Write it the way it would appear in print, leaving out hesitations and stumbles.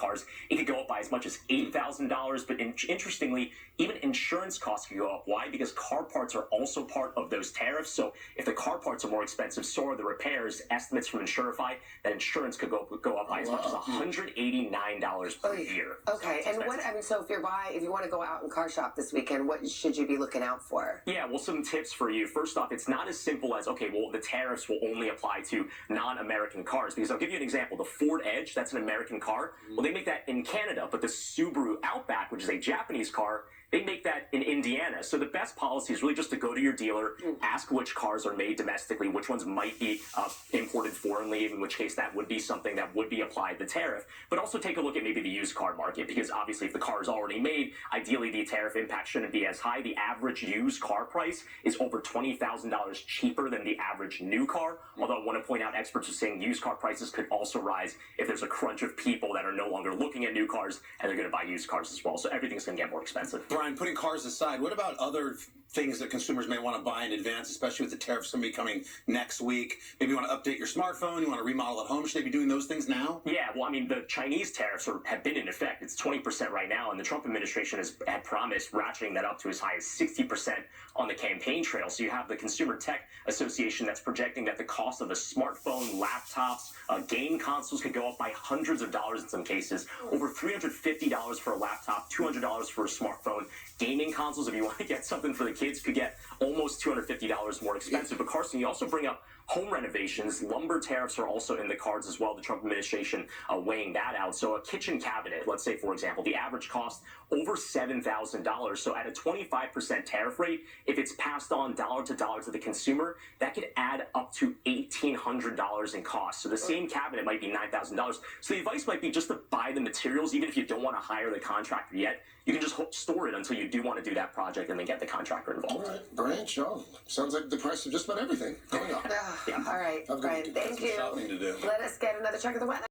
cars, it could go up by as much as $8,000. But interestingly, even insurance costs could go up. Why? Because car parts are also part of those tariffs. So if the car parts are more expensive, so are the repairs. Estimates from Insurify that insurance could go up by as much as $189 per year. Okay, so and what, I mean, so if you want to go out and car shop this weekend, what should you be looking out for? Yeah, well, some tips for you. First off, it's not as simple as, okay, well, the tariffs will only apply to non-American cars. Because I'll give you an example. The Ford Edge, that's an American car. Well, they make that in Canada, but the Subaru Outback, which is a Japanese car, they make that in Indiana. So the best policy is really just to go to your dealer, ask which cars are made domestically, which ones might be imported foreignly, in which case that would be something that would be applied the tariff. But also take a look at maybe the used car market, because obviously if the car is already made, ideally the tariff impact shouldn't be as high. The average used car price is over $20,000 cheaper than the average new car. Although I want to point out, experts are saying used car prices could also rise if there's a crunch of people that are no longer looking at new cars and they're going to buy used cars as well. So everything's going to get more expensive. Brian, putting cars aside, what about other things that consumers may want to buy in advance, especially with the tariffs going to be coming next week? Maybe you want to update your smartphone, you want to remodel at home. Should they be doing those things now? Yeah, well, I mean, the Chinese tariffs have been in effect. It's 20% right now, and the Trump administration had promised ratcheting that up to as high as 60% on the campaign trail. So you have the Consumer Tech Association that's projecting that the cost of a smartphone, laptops, game consoles could go up by hundreds of dollars in some cases. Over $350 for a laptop, $200 for a smartphone. Gaming consoles, if you want to get something for the kids, could get almost $250 more expensive. But Carson, you also bring up home renovations. Lumber tariffs are also in the cards as well. The Trump administration weighing that out. So a kitchen cabinet, let's say, for example, the average cost over $7,000. So at a 25% tariff rate, if it's passed on dollar to the consumer, that could add up to $1,800 in cost. So the same cabinet might be $9,000. So the advice might be just to buy the materials, even if you don't want to hire the contractor yet. You can just store it until you do want to do that project and then get the contractor involved. All right, Brian, Sean, sounds like the price of just about everything going up. All right, Brian, thank you. Shopping to do. Let us get another check of the weather.